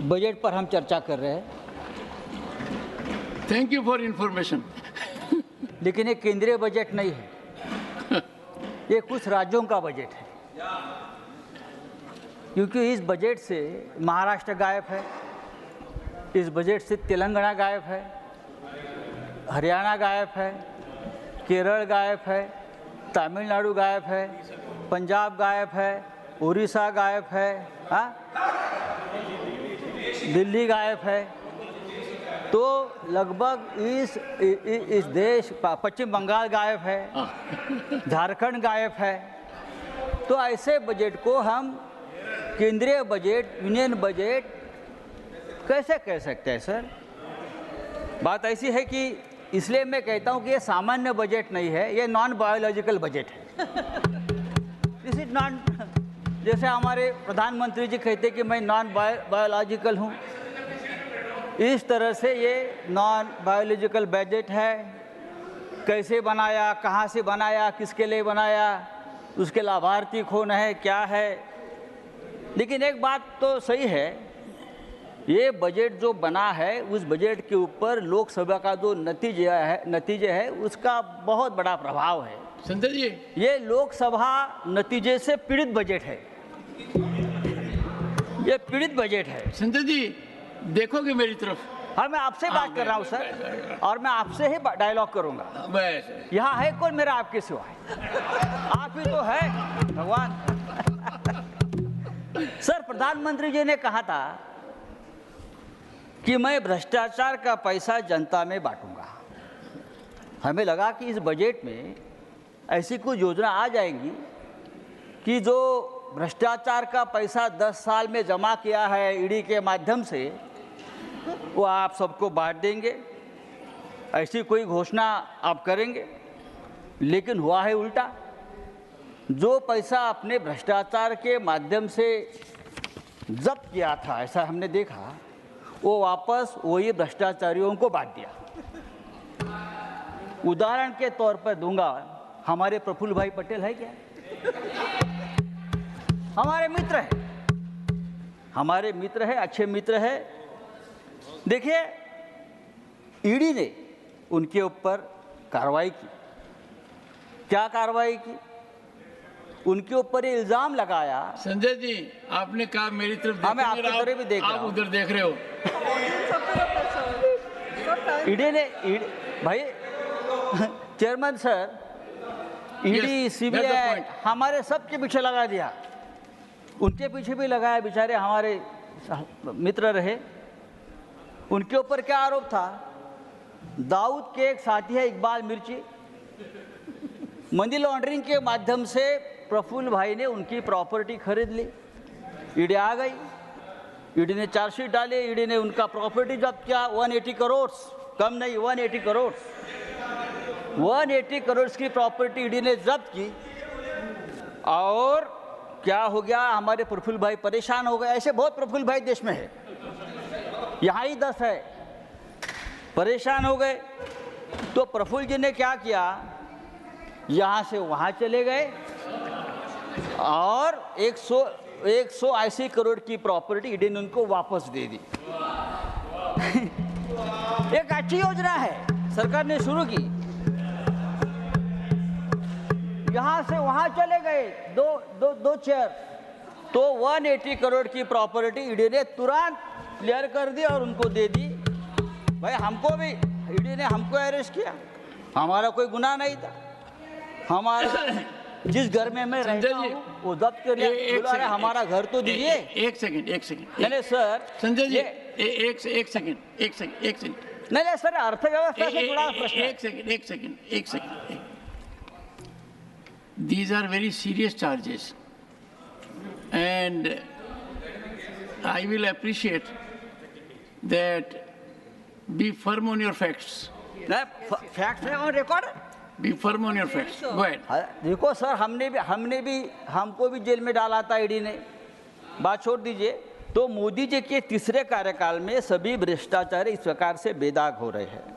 Budget पर हम चर्चा कर रहे हैं। Thank you for information. लेकिन ये केंद्रीय बजट नहीं है, ये कुछ राज्यों का बजट है, क्योंकि इस बजट से महाराष्ट्र गायब है, इस बजट से तेलंगाना गायब है, हरियाणा गायब है, केरल गायब है, तमिलनाडु गायब है, पंजाब गायब है, उड़ीसा गायब है, दिल्ली गायब है। तो लगभग इस देश, पश्चिम बंगाल गायब है, झारखंड गायब है। तो ऐसे बजट को हम केंद्रीय बजट, यूनियन बजट कैसे कह सकते हैं सर? बात ऐसी है कि इसलिए मैं कहता हूं कि ये सामान्य बजट नहीं है, ये नॉन बायोलॉजिकल बजट है। दिस इज नॉन, जैसे हमारे प्रधानमंत्री जी कहते कि मैं नॉन बायोलॉजिकल हूँ, इस तरह से ये नॉन बायोलॉजिकल बजट है। कैसे बनाया, कहाँ से बनाया, किसके लिए बनाया, उसके लाभार्थी कौन है, क्या है। लेकिन एक बात तो सही है, ये बजट जो बना है उस बजट के ऊपर लोकसभा का जो नतीजे है उसका बहुत बड़ा प्रभाव है। संजय जी, ये लोकसभा नतीजे से पीड़ित बजट है, ये पीड़ित बजट है। संजय जी देखोगे मेरी तरफ? हाँ, मैं आपसे बात कर रहा हूँ सर, और मैं आपसे ही डायलॉग करूँगा। यहाँ है कौन मेरा आपके सिवा? आप ही तो है भगवान। सर, प्रधानमंत्री जी ने कहा था कि मैं भ्रष्टाचार का पैसा जनता में बांटूंगा। हमें लगा कि इस बजट में ऐसी कोई योजना आ जाएगी कि जो भ्रष्टाचार का पैसा 10 साल में जमा किया है ईडी के माध्यम से, वो आप सबको बांट देंगे, ऐसी कोई घोषणा आप करेंगे। लेकिन हुआ है उल्टा। जो पैसा अपने भ्रष्टाचार के माध्यम से जब्त किया था, ऐसा हमने देखा, वो वापस वही भ्रष्टाचारियों को बांट दिया। उदाहरण के तौर पर दूंगा, हमारे प्रफुल्ल भाई पटेल है क्या? हमारे मित्र है, हमारे मित्र है, अच्छे मित्र है। देखिए, ईडी ने उनके ऊपर कार्रवाई की। क्या कार्रवाई की? उनके ऊपर ये इल्जाम लगाया। संजय जी, आपने कहा मेरी तरफ, मैं आपकी तरफ भी देख रहा हूं। आप उधर देख रहे हो। ईडी ने, भाई चेयरमैन सर, ईडी, सीबीआई हमारे सबके पीछे लगा दिया, उनके पीछे भी लगाया। बेचारे हमारे मित्र रहे। उनके ऊपर क्या आरोप था? दाऊद के एक साथी है इकबाल मिर्ची, मनी लॉन्ड्रिंग के माध्यम से प्रफुल्ल भाई ने उनकी प्रॉपर्टी खरीद ली। ईडी आ गई, ईडी ने चार्जशीट डाली, ईडी ने उनका प्रॉपर्टी जब्त किया। 180 करोड़, कम नहीं, 180 करोड़, 180 करोड़ की प्रॉपर्टी ईडी ने जब्त की। और क्या हो गया? हमारे प्रफुल्ल भाई परेशान हो गए। ऐसे बहुत प्रफुल्ल भाई देश में है, यहाँ ही 10 है, परेशान हो गए। तो प्रफुल्ल जी ने क्या किया? यहाँ से वहाँ चले गए और 180 करोड़ की प्रॉपर्टी ईडी ने उनको वापस दे दी। एक अच्छी योजना है, सरकार ने शुरू की। यहाँ से वहाँ चले गए, दो चेयर, तो 180 करोड़ की प्रॉपर्टी ईडी ने तुरंत क्लियर कर दी और उनको दे दी। भाई हमको भी ईडी ने हमको अरेस्ट किया, हमारा कोई गुनाह नहीं था। हमारा जिस घर में मैं रहता हूँ वो जब्त कर लिया। हमारा घर तो दीजिए। एक सेकंड नहीं सर, संजय जी, एक सेकंड नहीं सर, अर्थव्यवस्था से जुड़ा प्रश्न। एक second. These are very serious charges, and I will appreciate that. Be firm on your facts. Fact है और record. Be firm on your facts. Go ahead. देखो सर, हमको भी जेल में डाला था ईडी ने, बात छोड़ दीजिए। तो मोदी जी के तीसरे कार्यकाल में सभी भ्रष्टाचारी इस प्रकार से बेदाग हो रहे हैं।